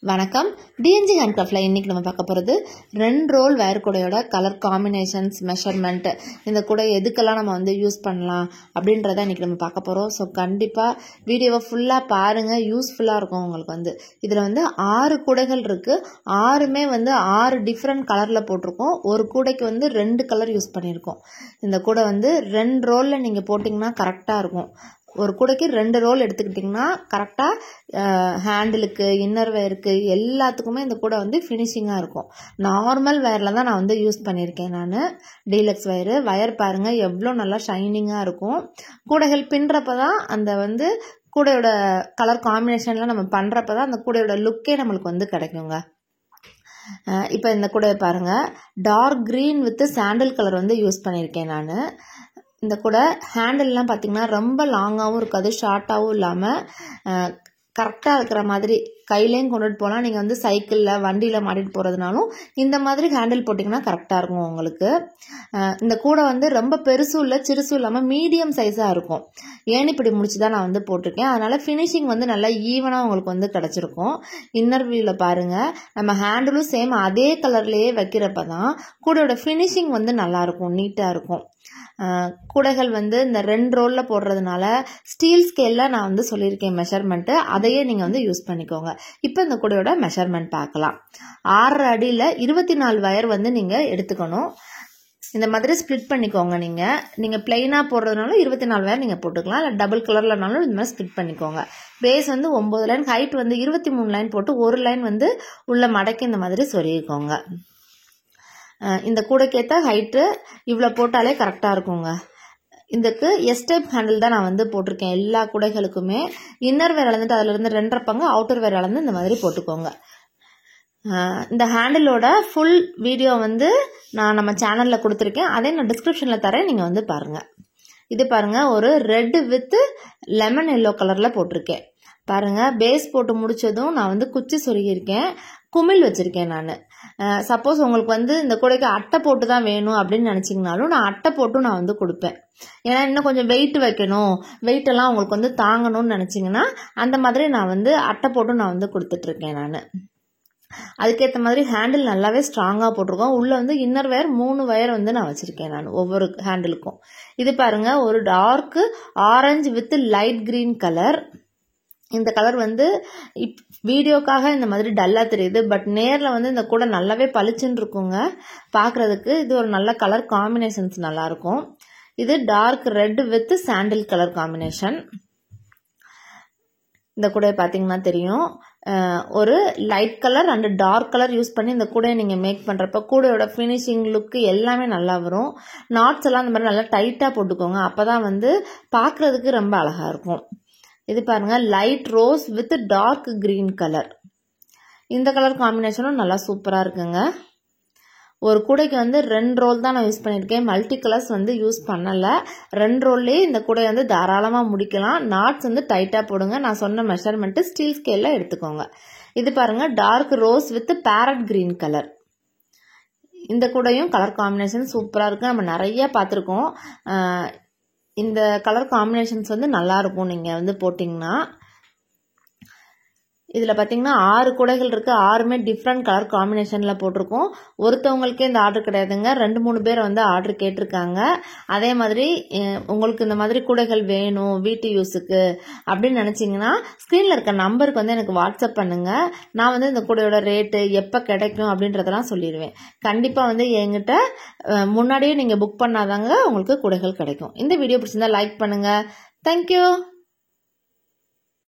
வணக்கம். டிஎன்ஜி ஹேண்ட்கிராஃப்டில் இன்றைக்கி நம்ம பார்க்க போகிறது 2 ரோல் வயர் கூடையோட கலர் காம்பினேஷன்ஸ், மெஷர்மெண்ட், இந்த கூடை எதுக்கெல்லாம் நம்ம வந்து யூஸ் பண்ணலாம் அப்படின்றத இன்றைக்கி நம்ம பார்க்க போகிறோம். ஸோ கண்டிப்பாக வீடியோவை ஃபுல்லாக பாருங்கள், யூஸ்ஃபுல்லாக இருக்கும் உங்களுக்கு. வந்து இதில் வந்து 6 கூடைகள் இருக்குது. 6மே வந்து 6 டிஃப்ரெண்ட் கலரில் போட்டிருக்கோம். ஒரு கூடைக்கு வந்து 2 கலர் யூஸ் பண்ணியிருக்கோம். இந்த கூடை வந்து 2 ரோலில் நீங்கள் போட்டிங்கன்னா கரெக்டாக இருக்கும். ஒரு கூடைக்கு 2 ரோல் எடுத்துக்கிட்டிங்கன்னா கரெக்டாக ஹேண்டிலுக்கு, இன்னர் வயருக்கு எல்லாத்துக்குமே இந்த கூடை வந்து ஃபினிஷிங்காக இருக்கும். நார்மல் வயரில் தான் நான் வந்து யூஸ் பண்ணியிருக்கேன். நான் டீலக்ஸ் வயர் பாருங்கள் எவ்வளோ நல்லா ஷைனிங்காக இருக்கும். கூடைகள் பின்னுறப்ப தான் அந்த வந்து கூடையோட கலர் காம்பினேஷன்லாம் நம்ம பண்ணுறப்ப தான் அந்த கூடையோட லுக்கே நம்மளுக்கு வந்து கிடைக்குங்க. இப்போ இந்த கூடையை பாருங்கள், dark green with sandal colour வந்து யூஸ் பண்ணியிருக்கேன் நான். இந்த கூட ஹேண்டில்லாம் பார்த்திங்கன்னா ரொம்ப லாங்காகவும் இருக்காது, ஷார்ட்டாகவும் இல்லாமல் கரெக்டாக இருக்கிற மாதிரி கையிலையும் கொண்டுட்டு போகலாம். நீங்கள் வந்து சைக்கிளில், வண்டியில் மாட்டிட்டு போகிறதுனாலும் இந்த மாதிரி ஹேண்டில் போட்டிங்கன்னா கரெக்டாக இருக்கும் உங்களுக்கு. இந்த கூடை வந்து ரொம்ப பெருசும் இல்லை சிறுசும் இல்லாமல் மீடியம் சைஸாக இருக்கும். ஏணிப்படி முடிச்சு தான் நான் வந்து போட்டிருக்கேன். அதனால் ஃபினிஷிங் வந்து நல்லா ஈவனாக உங்களுக்கு வந்து கிடச்சிருக்கும். இன்னர் வியூவில் பாருங்கள், நம்ம ஹேண்டிலும் சேம் அதே கலர்லேயே வைக்கிறப்ப தான் கூடையோட ஃபினிஷிங் வந்து நல்லாயிருக்கும், நீட்டாக இருக்கும். கூடைகள் வந்து இந்த 2 ரோலில் போடுறதுனால ஸ்டீல் ஸ்கேலில் நான் வந்து சொல்லியிருக்கேன் மெஷர்மெண்ட்டு, அதையே நீங்கள் வந்து யூஸ் பண்ணிக்கோங்க. இப்போ இந்த கூடையோட மெஷர்மெண்ட் பார்க்கலாம். 6 அடியில் 24 வயர் வந்து நீங்கள் எடுத்துக்கணும். இந்த மாதிரி ஸ்ப்ளிட் பண்ணிக்கோங்க. நீங்கள் பிளெயினாக போடுறதுனால 24 வயர் நீங்கள் போட்டுக்கலாம், இல்லை டபுள் கலர்லனாலும் இந்த மாதிரி ஸ்ப்ளிட் பண்ணிக்கோங்க. பேஸ் வந்து 9 லைன், ஹைட் வந்து 23 லைன் போட்டு ஒரு லைன் வந்து உள்ள மடக்கி இந்த மாதிரி சொருகிக்கோங்க. இந்த கூடைக்கேற்ற ஹைட்டு இவ்வளோ போட்டாலே கரெக்டாக இருக்குங்க. இதுக்கு எஸ்டைப் ஹேண்டில் தான் நான் வந்து போட்டிருக்கேன் எல்லா கூடைகளுக்குமே. இன்னர் வேர் அளந்துட்டு அதிலிருந்து 2.5 பங்கு, அவுட்டர் வேர் அளந்து இந்த மாதிரி போட்டுக்கோங்க. இந்த ஹேண்டிலோட ஃபுல் வீடியோ வந்து நான் நம்ம சேனலில் கொடுத்துருக்கேன், அதே நான் டிஸ்கிரிப்ஷனில் தரேன், நீங்கள் வந்து பாருங்கள். இது பாருங்கள், ஒரு ரெட் வித் லெமன் எல்லோ கலரில் போட்டிருக்கேன். பாருங்கள், பேஸ் போட்டு முடித்ததும் நான் வந்து குச்சி சொருகியிருக்கேன், குமிழ் வச்சுருக்கேன் நான். சப்போஸ் உங்களுக்கு வந்து இந்த கூடைக்கு அட்டை போட்டு தான் வேணும் அப்படின்னு நினச்சிங்கனாலும் நான் அட்டை போட்டும் நான் வந்து கொடுப்பேன். ஏன்னா இன்னும் கொஞ்சம் வெயிட் வைக்கணும், வெயிட்டெல்லாம் உங்களுக்கு வந்து தாங்கணும்னு நினச்சிங்கன்னா அந்த மாதிரி நான் வந்து அட்டை போட்டும் நான் வந்து கொடுத்துட்ருக்கேன் நான். அதுக்கேற்ற மாதிரி ஹேண்டில் நல்லாவே ஸ்ட்ராங்காக போட்டிருக்கோம். உள்ளே வந்து இன்னர் வயர் 3 வயர் வந்து நான் வச்சுருக்கேன் நான் ஒவ்வொரு ஹேண்டிலுக்கும். இது பாருங்கள், ஒரு dark orange with light green colour. இந்த கலர் வந்து வீடியோக்காக இந்த மாதிரி டல்லாக தெரியுது, பட் நேரில் வந்து இந்த கூட நல்லாவே பளிச்சுன்னு இருக்குங்க பார்க்குறதுக்கு. இது ஒரு நல்ல கலர் காம்பினேஷன்ஸ் நல்லாயிருக்கும். இது dark red with sandal colour combination. இந்த கூடையை பார்த்தீங்கன்னா தெரியும், ஒரு light colour and dark colour use பண்ணி இந்த கூடையை நீங்கள் மேக் பண்ணுறப்ப கூடையோட ஃபினிஷிங் லுக்கு எல்லாமே நல்லா வரும். நாட்ஸ் எல்லாம் இந்த மாதிரி நல்லா டைட்டாக போட்டுக்கோங்க, அப்போ தான் வந்து பார்க்குறதுக்கு ரொம்ப அழகாக இருக்கும். இது பாருங்கள், light rose with dark green colour. இந்த கலர் காம்பினேஷனும் நல்லா சூப்பராக இருக்குங்க. ஒரு கூடைக்கு வந்து 2 ரோல் தான் நான் யூஸ் பண்ணியிருக்கேன், மல்டி கலர்ஸ் வந்து யூஸ் பண்ணலை. 2 ரோல்லேயே இந்த கூடையை வந்து தாராளமாக முடிக்கலாம். நாட்ஸ் வந்து டைட்டாக போடுங்க. நான் சொன்ன மெஷர்மெண்ட்டு ஸ்டீல் ஸ்கேலில் எடுத்துக்கோங்க. இது பாருங்கள், dark rose with parrot green colour. இந்த கூடையும் கலர் காம்பினேஷன் சூப்பராக இருக்குது, நம்ம நிறைய பார்த்துருக்கோம். இந்த கலர் காம்பினேஷன்ஸ் வந்து நல்லாயிருக்கும் நீங்கள் வந்து போட்டிங்கன்னா. இதில் பார்த்தீங்கன்னா 6 கூடைகள் இருக்குது, 6மே டிஃப்ரெண்ட் கலர் காம்பினேஷனில் போட்டிருக்கோம். ஒருத்தவங்களுக்கே இந்த ஆர்டர் கிடையாதுங்க, 2-3 பேர் வந்து ஆர்டர் கேட்டிருக்காங்க. அதே மாதிரி உங்களுக்கு இந்த மாதிரி கூடைகள் வேணும் வீட்டு யூஸுக்கு அப்படின்னு நினச்சிங்கன்னா ஸ்க்ரீனில் இருக்க நம்பருக்கு வந்து எனக்கு வாட்ஸ்அப் பண்ணுங்கள். நான் வந்து இந்த கூடையோட ரேட்டு எப்போ கிடைக்கும் அப்படின்றதெல்லாம் சொல்லிடுவேன். கண்டிப்பாக வந்து என்கிட்ட முன்னாடியே நீங்கள் புக் பண்ணாதாங்க உங்களுக்கு கூடைகள் கிடைக்கும். இந்த வீடியோ பிடிச்சிருந்தா லைக் பண்ணுங்கள். தேங்க்யூ.